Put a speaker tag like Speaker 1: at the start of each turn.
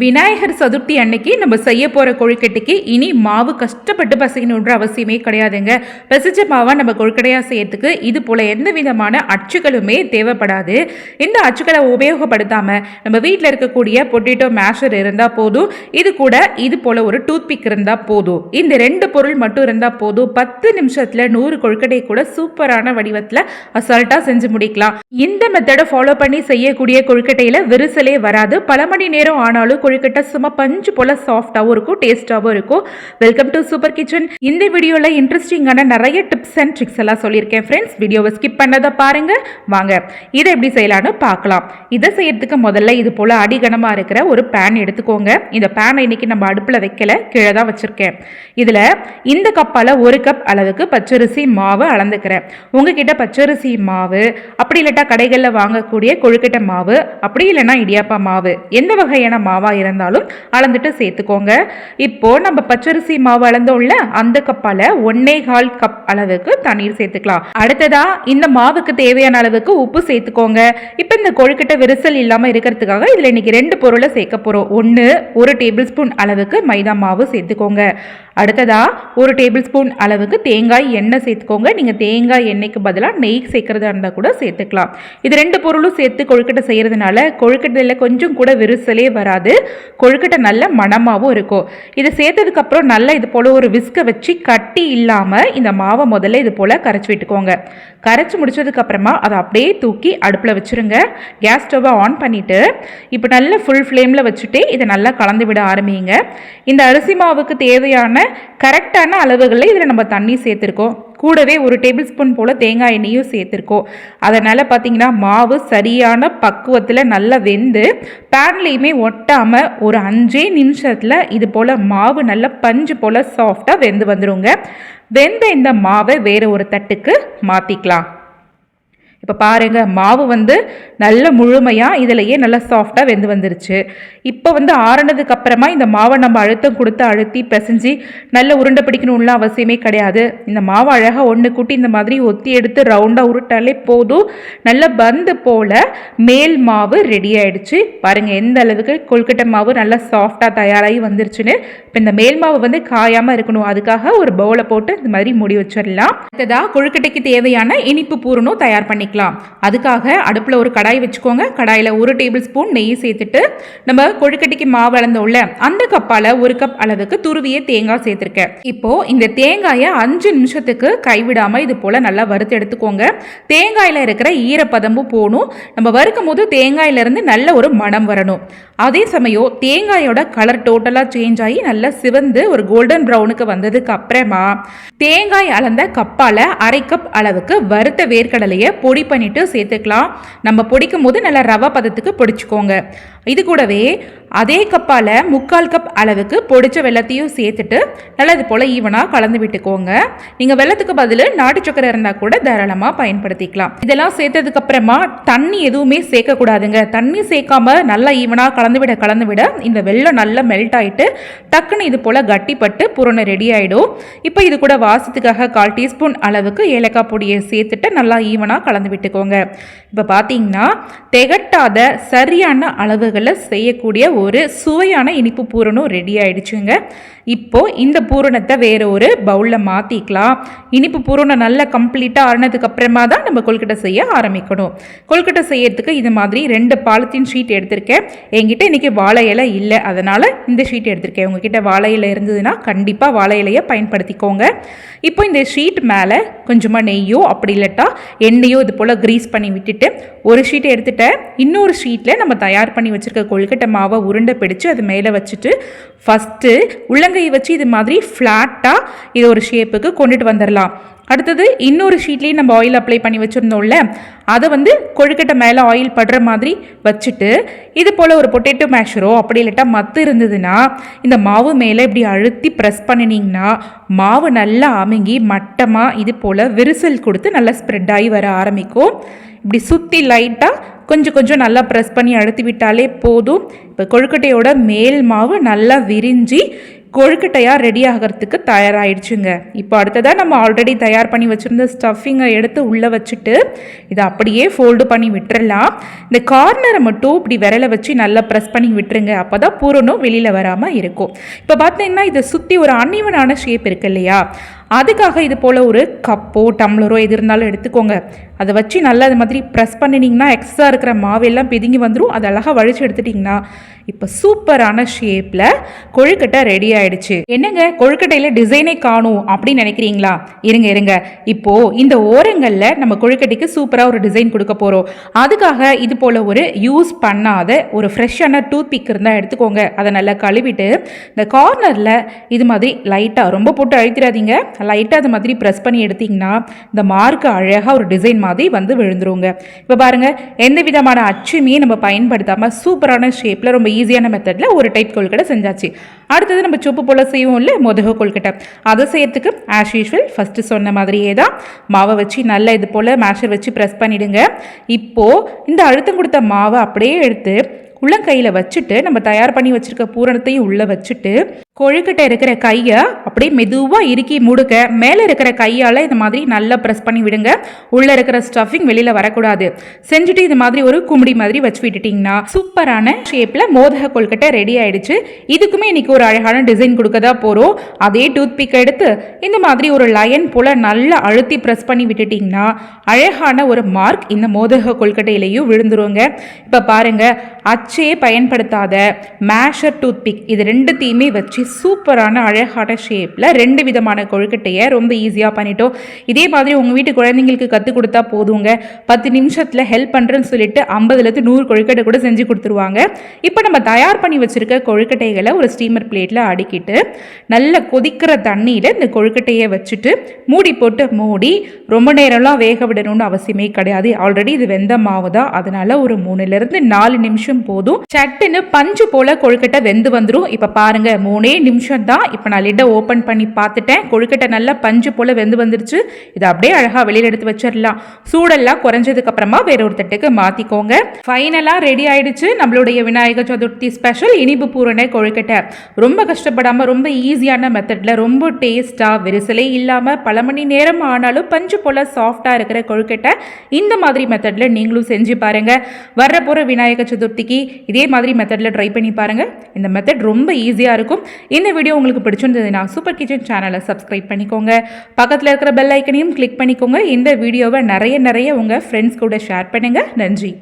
Speaker 1: விநாயகர் சதுர்த்தி அன்னைக்கு நம்ம செய்ய போகிற கொழுக்கட்டைக்கு இனி மாவு கஷ்டப்பட்டு பசைக்கணுன்ற அவசியமே கிடையாதுங்க. பசிச்ச மாவை நம்ம கொழுக்கட்டையாக செய்யறதுக்கு இது போல் எந்த விதமான அச்சுக்களுமே தேவைப்படாது. இந்த அச்சுக்களை உபயோகப்படுத்தாமல் நம்ம வீட்டில் இருக்கக்கூடிய பொட்டேட்டோ மேஷர் இருந்தால் போதும். இது கூட இது போல் ஒரு டூத்பிக் இருந்தால் போதும். இந்த 2 பொருள் மட்டும் இருந்தால் போதும். 10 நிமிஷத்தில் 100 கொழுக்கட்டை கூட சூப்பரான வடிவத்தில் அசால்ட்டாக செஞ்சு முடிக்கலாம். இந்த மெத்தடை ஃபாலோ பண்ணி செய்யக்கூடிய கொழுக்கட்டையில் விரிசலே வராது. பல மணி நேரம் ஆனாலும் கொழுக்கட்டை சும்மா பஞ்சு போல சாஃப்டாகவும் இருக்கும், டேஸ்டாகவும் இருக்கும். Welcome to super kitchen. இந்த வீடியோவில் இன்ட்ரெஸ்டிங்கான நிறைய டிப்ஸ் அண்ட் ட்ரிக்ஸ் எல்லாம் சொல்லியிருக்கேன் ஃப்ரெண்ட்ஸ். வீடியோவை ஸ்கிப் பண்ணதை பாருங்க. வாங்க இதை எப்படி செய்யலான்னு பார்க்கலாம். இதை செய்யறதுக்கு முதல்ல இது போல அடிகனமாக இருக்கிற ஒரு பேன் எடுத்துக்கோங்க. இந்த பேனை இன்னைக்கு நம்ம அடுப்பில் வைக்கல, கீழே தான் வச்சிருக்கேன். இதில் இந்த கப்பால் 1 கப் அளவுக்கு பச்சரிசி மாவு அளந்துக்கிறேன். உங்ககிட்ட பச்சரிசி மாவு அப்படி இல்லட்டா கடைகளில் வாங்கக்கூடிய கொழுக்கட்டை மாவு அப்படி இல்லைன்னா இடியாப்பா மாவு எந்த வகையான மாவா இருந்தாலும் அளந்துட்டு சேர்த்துக்கோங்க. இப்போ நம்ம பச்சரிசி மாவு அளந்தோம்ல, அந்த கப்பால 1.25 கப் அளவுக்கு தண்ணீர் சேர்த்துக்கலாம். அடுத்ததா இந்த மாவுக்கு தேவையான அளவுக்கு உப்பு சேர்த்துக்கோங்க. இப்போ இந்த கொழுக்கட்டை விரிசல் இல்லாம இருக்கிறதுக்காக இதுல இன்னைக்கு 2 பொருளை சேர்க்க போறோம். 1 டேபிள் ஸ்பூன் அளவுக்கு மைதா மாவு சேர்த்துக்கோங்க. அடுத்ததா 1 டேபிள் ஸ்பூன் அளவுக்கு தேங்காய் எண்ணெய் சேர்த்துக்கோங்க. நீங்கள் தேங்காய் எண்ணெய்க்கு பதிலாக நெய் சேர்க்கறதா இருந்தால் கூட சேர்த்துக்கலாம். இது 2 பொருளும் சேர்த்து கொழுக்கட்டை செய்கிறதுனால கொழுக்கட்டையில் கொஞ்சம் கூட விரிசலே வராது. கொழுக்கட்டை நல்ல மணமாகவும் இருக்கும். இதை சேர்த்ததுக்கப்புறம் நல்லா இது போல் ஒரு விஸ்கை வச்சு கட்டி இல்லாமல் இந்த மாவை முதல்ல இது போல் கரைச்சி விட்டுக்கோங்க. கரைச்சி முடிச்சதுக்கப்புறமா அதை அப்படியே தூக்கி அடுப்பில் வச்சுருங்க. கேஸ் ஸ்டவ்வை ஆன் பண்ணிவிட்டு இப்போ நல்ல ஃபுல் ஃப்ளேமில் வச்சுட்டு இதை நல்லா கலந்து விட ஆரம்பிங்க. இந்த அரிசி மாவுக்கு தேவையான கரெக்டான அளவுகளில் இதில் நம்ம தண்ணி சேர்த்துருக்கோம். கூடவே 1 டேபிள் ஸ்பூன் போல் தேங்காய் எண்ணெயும் சேர்த்துருக்கோம். அதனால் பார்த்தீங்கன்னா மாவு சரியான பக்குவத்தில் நல்லா வெந்து பேன்லேயுமே ஒட்டாமல் ஒரு 5 நிமிஷத்தில் இது போல் மாவு நல்லா பஞ்சு போல் சாஃப்டாக வெந்து வந்துடுங்க. வெந்த இந்த மாவை வேறு ஒரு தட்டுக்கு மாற்றிக்கலாம். இப்போ பாருங்கள், மாவு நல்ல முழுமையாக இதிலையே நல்லா சாஃப்டாக வெந்து வந்துருச்சு. இப்போ ஆறுனதுக்கு அப்புறமா இந்த மாவை நம்ம அழுத்தம் கொடுத்து அழுத்தி பிசைஞ்சு நல்ல உருண்டை பிடிக்கணும்ல அவசியமே கிடையாது. இந்த மாவை அழகாக ஒன்று கூட்டி இந்த மாதிரி ஒத்தி எடுத்து ரவுண்டாக உருட்டாலே போதும். நல்ல பந்து போல் மேல் மாவு ரெடி ஆகிடுச்சு. பாருங்கள் எந்த அளவுக்கு கொழுக்கட்டை மாவு நல்லா சாஃப்டாக தயாராகி வந்துருச்சுன்னு. இப்போ இந்த மேல் மாவு காயாமல் இருக்கணும், அதுக்காக ஒரு பவுலை போட்டு இந்த மாதிரி மூடி வச்சிடலாம். அடுத்ததாக கொழுக்கட்டைக்கு தேவையான இனிப்பு பூரணும் தயார் பண்ணிக்கலாம். அதுக்காக அடுப்பில் ஒரு கடாய் வச்சுக்கோங்க. கடாயில் 1 டேபிள் ஸ்பூன் நெய் சேர்த்துட்டு நம்ம கொழுக்கட்டைக்கு மாவு அளந்தோம்ல, அந்த கப்பால் 1 கப் அளவுக்கு துருவிய தேங்காய் சேர்த்துருக்கேன். இப்போ இந்த தேங்காயை 5 நிமிஷத்துக்கு கைவிடாமல் இது போல் நல்லா வறுத்து எடுத்துக்கோங்க. தேங்காயில் இருக்கிற ஈரப்பதமும் போகணும். நம்ம வறுக்கும் போது தேங்காயிலிருந்து நல்ல ஒரு மணம் வரணும். அதே சமயம் தேங்காயோட கலர் டோட்டலாக சேஞ்ச் ஆகி நல்லா சிவந்து ஒரு கோல்டன் ப்ரௌனுக்கு வந்ததுக்கு அப்புறமா தேங்காய் அளந்த கப்பால் 1/2 கப் அளவுக்கு வறுத்த வேர்க்கடலையை பொடி பண்ணிட்டு சேர்த்துக்கலாம். நம்ம பொடிக்கும் போது நல்லா ரவை பதத்துக்கு பொடிச்சுக்கோங்க. இது கூடவே அதே கப்பால் 3/4 கப் அளவுக்கு பொடிச்ச வெள்ளத்தையும் சேர்த்துட்டு நல்லா இது போல் ஈவனாக கலந்து விட்டுக்கோங்க. நீங்கள் வெள்ளத்துக்கு பதில் நாட்டு சக்கரை இருந்தால் கூட தாராளமாக பயன்படுத்திக்கலாம். இதெல்லாம் சேர்த்ததுக்கு அப்புறமா தண்ணி எதுவுமே சேர்க்கக்கூடாதுங்க. தண்ணி சேர்க்காம நல்லா ஈவனாக கலந்து விட இந்த வெள்ளம் நல்லா மெல்ட் ஆகிட்டு டக்குன்னு இது போல் கட்டிப்பட்டு பூரணை ரெடி ஆகிடும். இப்போ இது கூட வாசத்துக்காக 1/4 டீஸ்பூன் அளவுக்கு ஏலக்காய் பொடியை சேர்த்துட்டு நல்லா ஈவனாக கலந்து விட்டுக்கோங்க. இப்போ பார்த்தீங்கன்னா திகட்டாத சரியான அளவுகளை செய்யக்கூடிய ஒரு சுவையான இனிப்பு பூரணம் ரெடி ஆயிடுச்சுங்க. இப்போ இந்த பூரணத்தை வேற ஒரு பவுலில் மாற்றிக்கலாம். இனிப்பு பூரணம் நல்லா கம்ப்ளீட்டாக ஆறினதுக்கு அப்புறமா தான் நம்ம கொழுக்கட்டை செய்ய ஆரம்பிக்கணும். கொழுக்கட்டை செய்யறதுக்கு இது மாதிரி 2 பாலித்தீன் ஷீட் எடுத்திருக்கேன். என்கிட்ட இன்னைக்கு வாழை இலை இல்லை, அதனால் இந்த ஷீட் எடுத்திருக்கேன். உங்ககிட்ட வாழை இலை இருந்ததுன்னா கண்டிப்பாக வாழை இலையை பயன்படுத்திக்கோங்க. இப்போ இந்த ஷீட் மேலே கொஞ்சமாக நெய்யோ அப்படி இல்லட்டா எண்ணெயோ இது போல் கிரீஸ் பண்ணி விட்டுட்டு ஒரு ஷீட்டை எடுத்துட்டேன். இன்னொரு ஷீட்டில் நம்ம தயார் பண்ணி வச்சுருக்க கொழுக்கட்டை மாவை உருண்டை பிடிச்சு அது மேலே வச்சுட்டு ஃபஸ்ட்டு உள்ளங்கையை வச்சு இது மாதிரி ஃப்ளாட்டாக இது ஒரு ஷேப்புக்கு கொண்டுட்டு வந்துடலாம். அடுத்தது இன்னொரு ஷீட்லேயும் நம்ம ஆயில் அப்ளை பண்ணி வச்சுருந்தோம்ல, அதை கொழுக்கட்டை மேலே ஆயில் படுற மாதிரி வச்சுட்டு இது போல் ஒரு பொட்டேட்டோ மேஷரோ அப்படி இல்லட்டா மத்து இருந்ததுன்னா இந்த மாவு மேலே இப்படி அழுத்தி ப்ரெஸ் பண்ணினீங்கன்னா மாவு நல்லா அமுங்கி மட்டமாக இது போல் விரிசல் கொடுத்து நல்லா ஸ்ப்ரெட் ஆகி வர ஆரம்பிக்கும். இப்படி சுற்றி லைட்டாக கொஞ்சம் நல்லா ப்ரெஸ் பண்ணி அழுத்தி விட்டாலே போதும். இப்போ கொழுக்கட்டையோட மேல் மாவு நல்லா விரிஞ்சி கொழுக்கட்டையாக ரெடி ஆகிறதுக்கு தயாராகிடுச்சுங்க. இப்போ அடுத்ததாக நம்ம ஆல்ரெடி தயார் பண்ணி வச்சுருந்த ஸ்டஃபிங்கை எடுத்து உள்ளே வச்சுட்டு இதை அப்படியே ஃபோல்டு பண்ணி விட்டுறலாம். இந்த கார்னரை மட்டும் இப்படி விரலை வச்சு நல்லா ப்ரெஸ் பண்ணி விட்டுருங்க. அப்போ தான் பூரணம் வெளியில் வராமல் இருக்கும். இப்போ பார்த்தீங்கன்னா இதை சுற்றி ஒரு அன்இவனான ஷேப் இருக்கு இல்லையா, அதுக்காக இது போல் ஒரு கப்போ டம்ளரோ எது இருந்தாலும் எடுத்துக்கோங்க. அதை வச்சு நல்லா அது மாதிரி ப்ரெஸ் பண்ணினீங்கன்னா எக்ஸ்ட்ரா இருக்கிற மாவெல்லாம் பிதுங்கி வந்துடும். அது அழகாக வழித்து எடுத்துட்டிங்கன்னா இப்போ சூப்பரான ஷேப்பில் கொழுக்கட்டை ரெடி ஆகிடுச்சு. என்னங்க கொழுக்கட்டையில் டிசைனே காணும் அப்படின்னு நினைக்கிறீங்களா? இருங்க இப்போது இந்த ஓரங்களில் நம்ம கொழுக்கட்டைக்கு சூப்பராக ஒரு டிசைன் கொடுக்க போகிறோம். அதுக்காக இது போல் ஒரு யூஸ் பண்ணாத ஒரு ஃப்ரெஷ்ஷான டூத் பிக் இருந்தால் எடுத்துக்கோங்க. அதை நல்லா கழுவிட்டு இந்த கார்னரில் இது மாதிரி லைட்டாக, ரொம்ப போட்டு அழுத்திடாதீங்க, லைட்டாக அது மாதிரி ப்ரெஸ் பண்ணி எடுத்திங்கன்னா இந்த மார்க்கு அழகாக ஒரு டிசைன் மாதிரி வந்து விழுந்துருங்க. இப்போ பாருங்கள், எந்த விதமான அச்சுமே நம்ம பயன்படுத்தாமல் சூப்பரான ஷேப்பில் ரொம்ப ஈஸியான மெத்தடில் ஒரு டைப் கொழுக்கட்டை செஞ்சாச்சு. அடுத்தது நம்ம சொப்பு போல் செய்வோம் இல்லை மொதக கொழுக்கட்டை, அதை செய்யறதுக்கு ஆஸ் யூஷுவல் ஃபஸ்ட்டு சொன்ன மாதிரியே தான் மாவை வச்சு நல்லா இது போல் மேஷர் வச்சு ப்ரெஸ் பண்ணிவிடுங்க. இப்போது இந்த அழுத்தம் கொடுத்த மாவை அப்படியே எடுத்து உள்ளங்கையில் வச்சுட்டு நம்ம தயார் பண்ணி வச்சுருக்க பூரணத்தையும் உள்ளே வச்சுட்டு கொழுக்கட்டை இருக்கிற கையை அப்படியே மெதுவாக இறுக்கி முடுக்க மேலே இருக்கிற கையால் இது மாதிரி நல்லா ப்ரெஸ் பண்ணி விடுங்க. உள்ளே இருக்கிற ஸ்டஃபிங் வெளியில் வரக்கூடாது. செஞ்சுட்டு இது மாதிரி ஒரு கும்பிடி மாதிரி வச்சு விட்டுட்டிங்கன்னா சூப்பரான ஷேப்பில் மோதக கொழுக்கட்டை ரெடி ஆகிடுச்சு. இதுக்குமே இன்றைக்கி ஒரு அழகான டிசைன் கொடுக்க தான் போகிறோம். அதே டூத் பிக் எடுத்து இந்த மாதிரி ஒரு லயன் போல் நல்லா அழுத்தி ப்ரெஸ் பண்ணி விட்டுட்டிங்கன்னா அழகான ஒரு மார்க் இந்த மோதக கொழுக்கட்டையிலையும் விழுந்துருங்க. இப்போ பாருங்கள், அச்சே பயன்படுத்தாத மேஷர் டூத் பிக் இது ரெண்டுத்தையுமே வச்சு சூப்பரான அழகான ஷேப்பில் 2 விதமான கொழுக்கட்டையை ரொம்ப ஈஸியாக பண்ணிட்டோம். இதே மாதிரி உங்கள் வீட்டு குழந்தைங்களுக்கு கற்றுக் கொடுத்தா போதுங்க, 10 நிமிஷத்தில் ஹெல்ப் பண்ணுறேன்னு சொல்லிட்டு 50லேருந்து 100 கொழுக்கட்டை கூட செஞ்சு கொடுத்துருவாங்க. இப்போ நம்ம தயார் பண்ணி வச்சுருக்க கொழுக்கட்டைகளை ஒரு ஸ்டீமர் பிளேட்டில் அடுக்கிட்டு நல்ல கொதிக்கிற தண்ணியில் இந்த கொழுக்கட்டையை வச்சுட்டு மூடி போட்டு மூடி ரொம்ப நேரம்லாம் வேக விடணும்னு அவசியமே கிடையாது. ஆல்ரெடி இது வெந்த மாவு தான், அதனால் ஒரு 3லேருந்து 4 நிமிஷம் போதும். சட்டுன்னு பஞ்சு போல் கொழுக்கட்டை வெந்து வந்துடும். இப்போ பாருங்கள், 3 நிமிஷம் தான். இப்போ நான் லிட்டை ஓப்பன் பண்ணி பார்த்துட்டேன். கொழுக்கட்டை நல்லா பஞ்சு போல் வெந்து வந்துருச்சு. இதை அப்படியே அழகாக வெளியில் எடுத்து வச்சிடலாம். சூடெல்லாம் குறைஞ்சதுக்கு அப்புறமா வேற ஒரு தட்டுக்கு மாற்றிக்கோங்க. ஃபைனலாக ரெடி ஆயிடுச்சு நம்மளுடைய விநாயகர் சதுர்த்தி ஸ்பெஷல் இனிப்பு பூரண கொழுக்கட்டை. ரொம்ப கஷ்டப்படாமல் ரொம்ப ஈஸியான மெத்தடில் ரொம்ப டேஸ்ட்டாக விரிசலே இல்லாமல் பல மணி நேரம் ஆனாலும் பஞ்சு போல் சாஃப்டாக இருக்கிற கொழுக்கட்டை இந்த மாதிரி மெத்தடில் நீங்களும் செஞ்சு பாருங்கள். வர்ற போகிற விநாயகர் சதுர்த்திக்கு இதே மாதிரி மெத்தடில் ட்ரை பண்ணி பாருங்கள். இந்த மெத்தட் ரொம்ப ஈஸியாக இருக்கும். இந்த வீடியோ உங்களுக்கு பிடிச்சிருந்ததுன்னா சூப்பர் கிச்சன் சேனலை சப்ஸ்கிரைப் பண்ணிக்கோங்க. பக்கத்தில் இருக்கிற பெல் ஐக்கனையும் கிளிக் பண்ணிக்கோங்க. இந்த வீடியோவை நிறைய உங்கள் ஃப்ரெண்ட்ஸ் கூட ஷேர் பண்ணுங்கள். நன்றி.